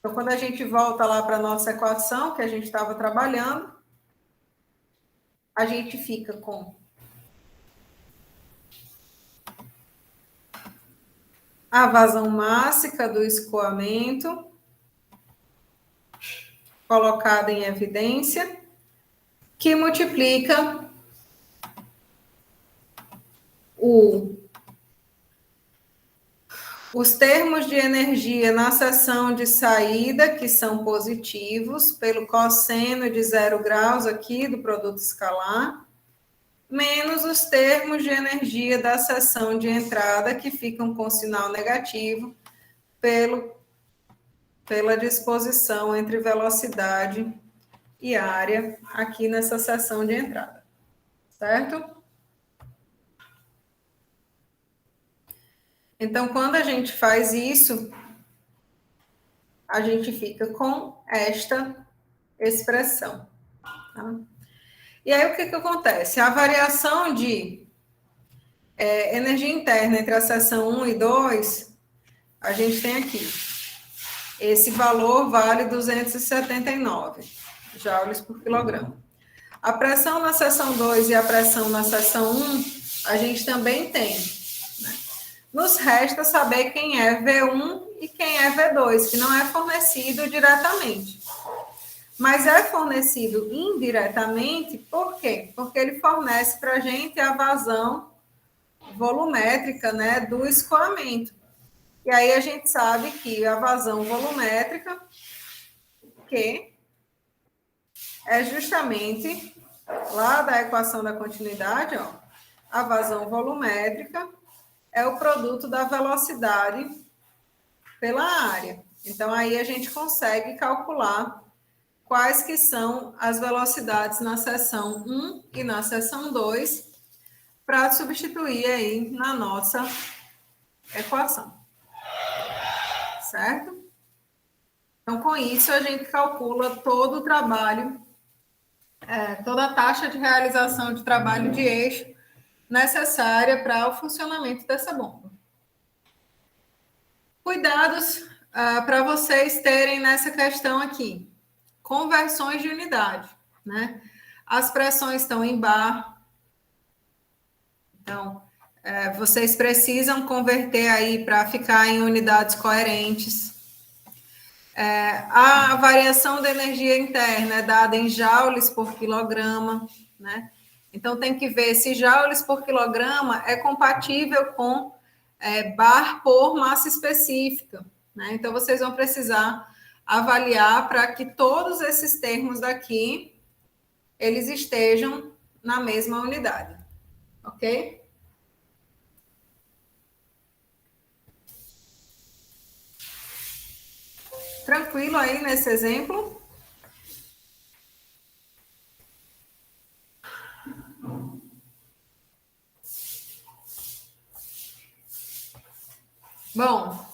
Então, quando a gente volta lá para a nossa equação que a gente estava trabalhando, a gente fica com a vazão mássica do escoamento colocada em evidência, que multiplica os termos de energia na seção de saída, que são positivos, pelo cosseno de 0 graus aqui do produto escalar, menos os termos de energia da seção de entrada, que ficam com sinal negativo, pela disposição entre velocidade e área aqui nessa seção de entrada. Certo? Então, quando a gente faz isso, a gente fica com esta expressão. Tá? E aí, o que acontece? A variação de energia interna entre a seção 1 e 2, a gente tem aqui. Esse valor vale 279 joules por quilograma. A pressão na seção 2 e a pressão na seção 1, a gente também tem. Né? Nos resta saber quem é V1 e quem é V2, que não é fornecido diretamente. Mas é fornecido indiretamente, por quê? Porque ele fornece para a gente a vazão volumétrica, né, do escoamento. E aí a gente sabe que a vazão volumétrica, que é justamente lá da equação da continuidade, ó, a vazão volumétrica é o produto da velocidade pela área. Então, aí a gente consegue calcular quais que são as velocidades na seção 1 e na seção 2 para substituir aí na nossa equação. Certo? Então, com isso, a gente calcula todo o trabalho, toda a taxa de realização de trabalho de eixo necessária para o funcionamento dessa bomba. Cuidados para vocês terem nessa questão aqui. Conversões de unidade, né? As pressões estão em bar. Então, vocês precisam converter aí para ficar em unidades coerentes. A variação da energia interna é dada em joules por quilograma, né? Então, tem que ver se joules por quilograma é compatível com bar por massa específica, né? Então, vocês vão precisar avaliar para que todos esses termos daqui, eles estejam na mesma unidade, ok? Tranquilo aí nesse exemplo? Bom,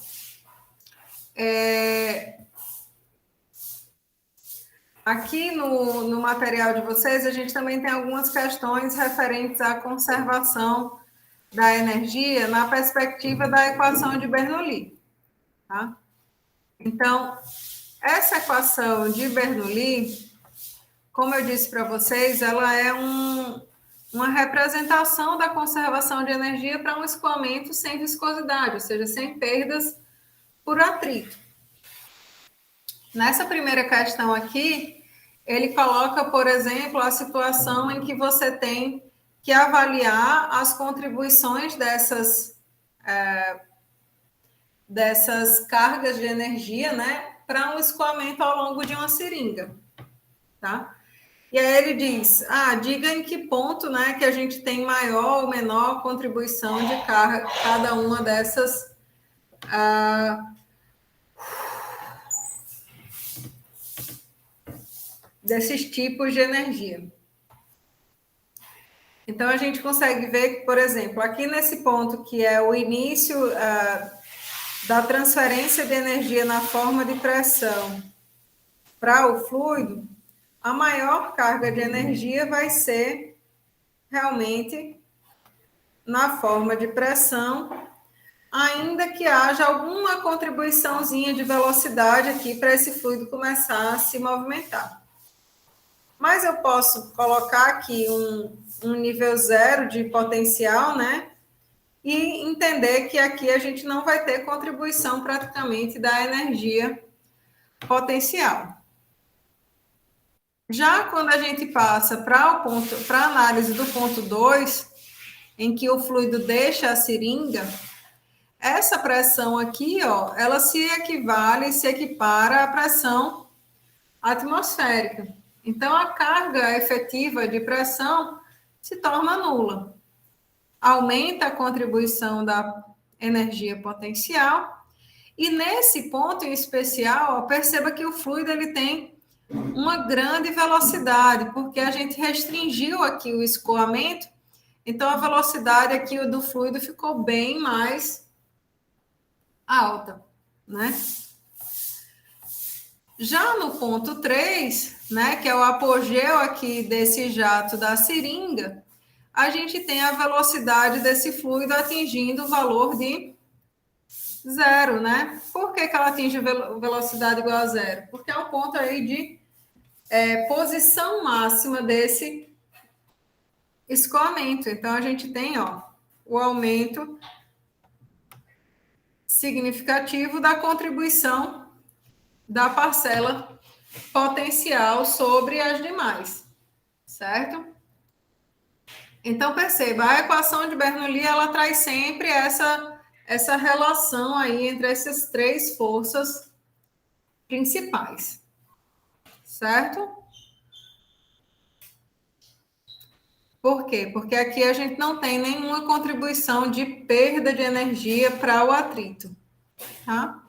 aqui no material de vocês, a gente também tem algumas questões referentes à conservação da energia na perspectiva da equação de Bernoulli, tá? Então, essa equação de Bernoulli, como eu disse para vocês, ela é uma representação da conservação de energia para um escoamento sem viscosidade, ou seja, sem perdas por atrito. Nessa primeira questão aqui, ele coloca, por exemplo, a situação em que você tem que avaliar as contribuições dessas cargas de energia, né, para um escoamento ao longo de uma seringa, tá? E aí ele diz, diga em que ponto, né, que a gente tem maior ou menor contribuição de carga, cada uma desses tipos de energia. Então, a gente consegue ver que, por exemplo, aqui nesse ponto, que é o início da transferência de energia na forma de pressão para o fluido, a maior carga de energia vai ser realmente na forma de pressão, ainda que haja alguma contribuiçãozinha de velocidade aqui para esse fluido começar a se movimentar. Mas eu posso colocar aqui um nível zero de potencial, né? E entender que aqui a gente não vai ter contribuição praticamente da energia potencial. Já quando a gente passa para a análise do ponto 2, em que o fluido deixa a seringa, essa pressão aqui, ó, ela se equipara à pressão atmosférica. Então, a carga efetiva de pressão se torna nula. Aumenta a contribuição da energia potencial. E nesse ponto em especial, ó, perceba que o fluido ele tem uma grande velocidade, porque a gente restringiu aqui o escoamento, então a velocidade aqui do fluido ficou bem mais alta, né? Já no ponto 3, né, que é o apogeu aqui desse jato da seringa, a gente tem a velocidade desse fluido atingindo o valor de zero, né? Por que ela atinge velocidade igual a zero? Porque é um ponto aí de posição máxima desse escoamento. Então, a gente tem, ó, o aumento significativo da contribuição da parcela potencial sobre as demais, certo? Então, perceba, a equação de Bernoulli, ela traz sempre essa relação aí entre essas três forças principais, certo? Por quê? Porque aqui a gente não tem nenhuma contribuição de perda de energia para o atrito, tá?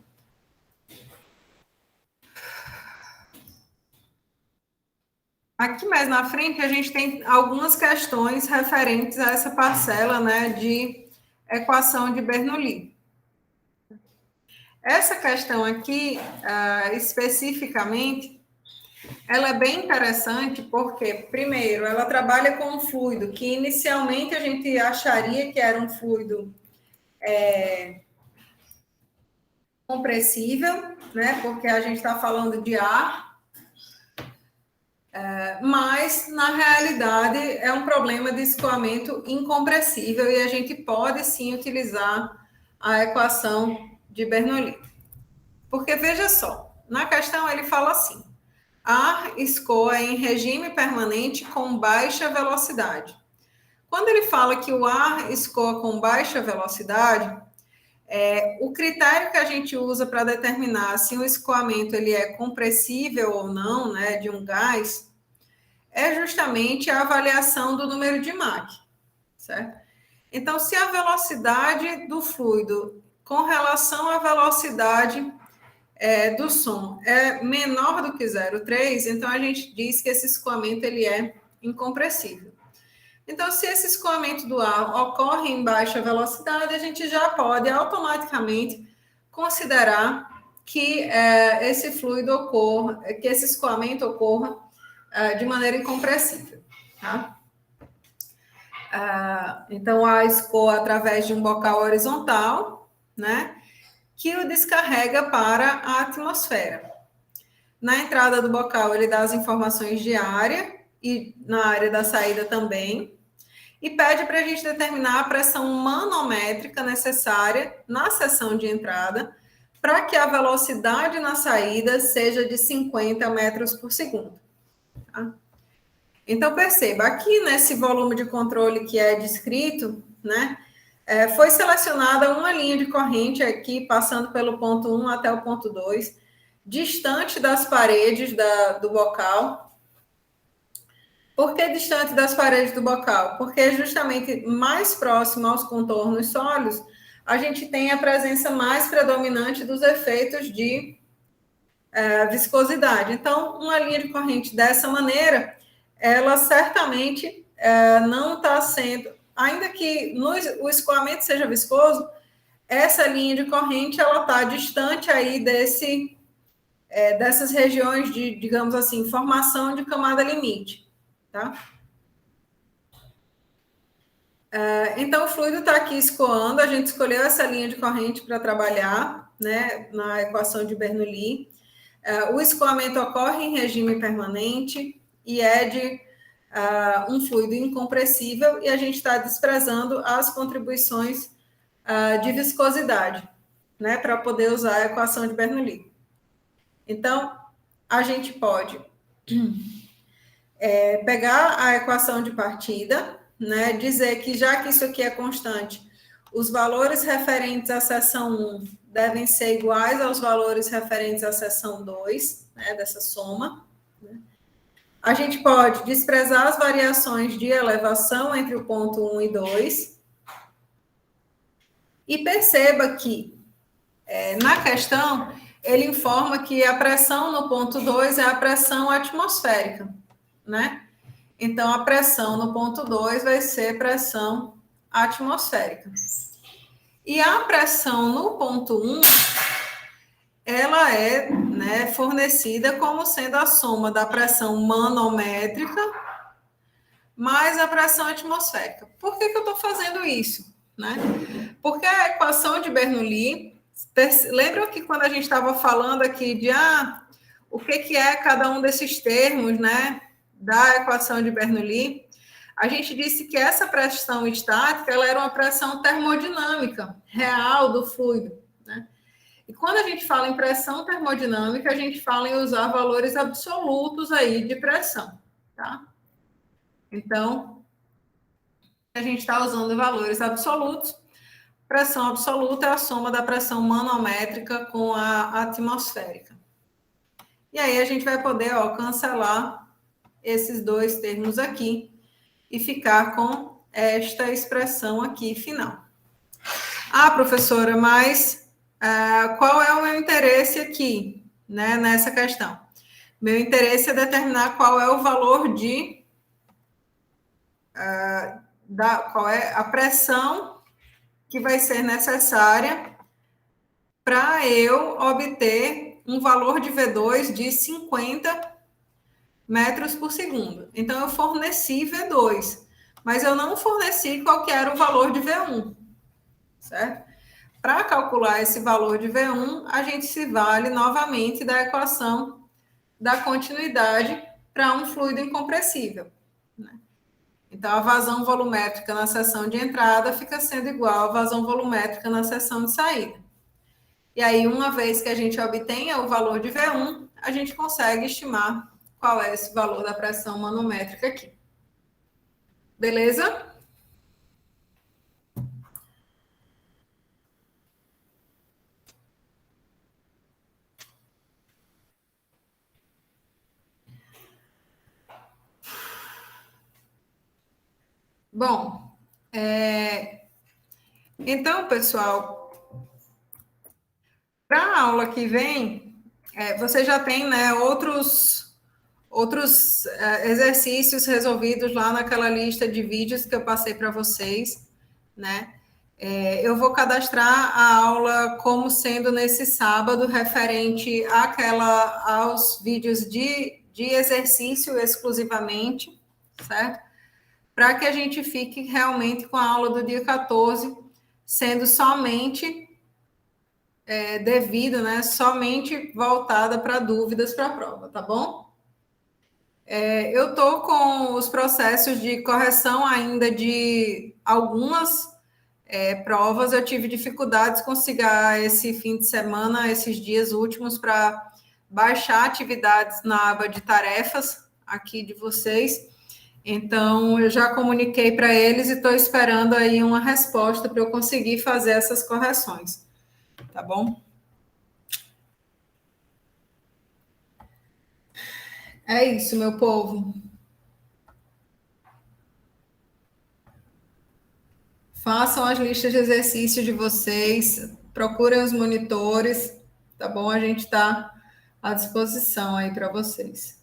Aqui mais na frente, a gente tem algumas questões referentes a essa parcela, né, de equação de Bernoulli. Essa questão aqui, especificamente, ela é bem interessante porque, primeiro, ela trabalha com um fluido que inicialmente a gente acharia que era um fluido compressível, né, porque a gente está falando de ar, mas, na realidade, é um problema de escoamento incompressível e a gente pode, sim, utilizar a equação de Bernoulli. Porque, veja só, na questão ele fala assim, ar escoa em regime permanente com baixa velocidade. Quando ele fala que o ar escoa com baixa velocidade, o critério que a gente usa para determinar se o escoamento ele é compressível ou não, né, de um gás, é justamente a avaliação do número de Mach, certo? Então, se a velocidade do fluido com relação à velocidade do som é menor do que 0,3, então a gente diz que esse escoamento ele é incompressível. Então, se esse escoamento do ar ocorre em baixa velocidade, a gente já pode automaticamente considerar que esse fluido ocorra, que esse escoamento ocorra de maneira incompressível, tá? Então, a escoa através de um bocal horizontal, né, que o descarrega para a atmosfera. Na entrada do bocal, ele dá as informações de área e na área da saída também, e pede para a gente determinar a pressão manométrica necessária na seção de entrada para que a velocidade na saída seja de 50 metros por segundo. Tá? Então, perceba, aqui nesse volume de controle que é descrito, né, foi selecionada uma linha de corrente aqui, passando pelo ponto 1 até o ponto 2, distante das paredes do bocal. Por que distante das paredes do bocal? Porque justamente mais próximo aos contornos sólidos, a gente tem a presença mais predominante dos efeitos de viscosidade. Então, uma linha de corrente dessa maneira, ela certamente não está sendo, ainda que o escoamento seja viscoso, essa linha de corrente ela está distante aí dessas regiões de, digamos assim, formação de camada limite, tá? Então, o fluido está aqui escoando, a gente escolheu essa linha de corrente para trabalhar, né, na equação de Bernoulli. O escoamento ocorre em regime permanente e é de um fluido incompressível e a gente está desprezando as contribuições de viscosidade, né, para poder usar a equação de Bernoulli. Então, a gente pode pegar a equação de partida, né, dizer que já que isso aqui é constante, os valores referentes à seção 1 devem ser iguais aos valores referentes à seção 2, né, dessa soma. Né? A gente pode desprezar as variações de elevação entre o ponto 1 e 2. E perceba que, na questão, ele informa que a pressão no ponto 2 é a pressão atmosférica, né? Então, a pressão no ponto 2 vai ser pressão atmosférica. E a pressão no ponto 1, ela é, né, fornecida como sendo a soma da pressão manométrica mais a pressão atmosférica. Por que eu estou fazendo isso? Né? Porque a equação de Bernoulli, lembram que quando a gente estava falando aqui de o que é cada um desses termos, né, da equação de Bernoulli, a gente disse que essa pressão estática ela era uma pressão termodinâmica real do fluido. Né? E quando a gente fala em pressão termodinâmica, a gente fala em usar valores absolutos aí de pressão. Tá? Então, a gente está usando valores absolutos. Pressão absoluta é a soma da pressão manométrica com a atmosférica. E aí a gente vai poder cancelar esses dois termos aqui e ficar com esta expressão aqui final. Professora, mas qual é o meu interesse aqui, né, nessa questão? Meu interesse é determinar qual é o valor qual é a pressão que vai ser necessária para eu obter um valor de V2 de 50 metros por segundo. Então, eu forneci V2, mas eu não forneci qual que era o valor de V1, certo? Para calcular esse valor de V1, a gente se vale novamente da equação da continuidade para um fluido incompressível. Né? Então, a vazão volumétrica na seção de entrada fica sendo igual à vazão volumétrica na seção de saída. E aí, uma vez que a gente obtenha o valor de V1, a gente consegue estimar qual é esse valor da pressão manométrica aqui. Beleza? Bom, então, pessoal, para a aula que vem, você já tem, né, outros exercícios resolvidos lá naquela lista de vídeos que eu passei para vocês, né? Eu vou cadastrar a aula como sendo nesse sábado referente aos vídeos de exercício exclusivamente, certo? para que a gente fique realmente com a aula do dia 14 sendo somente devido, né, somente voltada para dúvidas para a prova, tá bom? Eu estou com os processos de correção ainda de algumas provas. Eu tive dificuldades com conseguir esse fim de semana, esses dias últimos, para baixar atividades na aba de tarefas aqui de vocês. Então, eu já comuniquei para eles e estou esperando aí uma resposta para eu conseguir fazer essas correções. Tá bom? É isso, meu povo. Façam as listas de exercícios de vocês, procurem os monitores, tá bom? A gente está à disposição aí para vocês.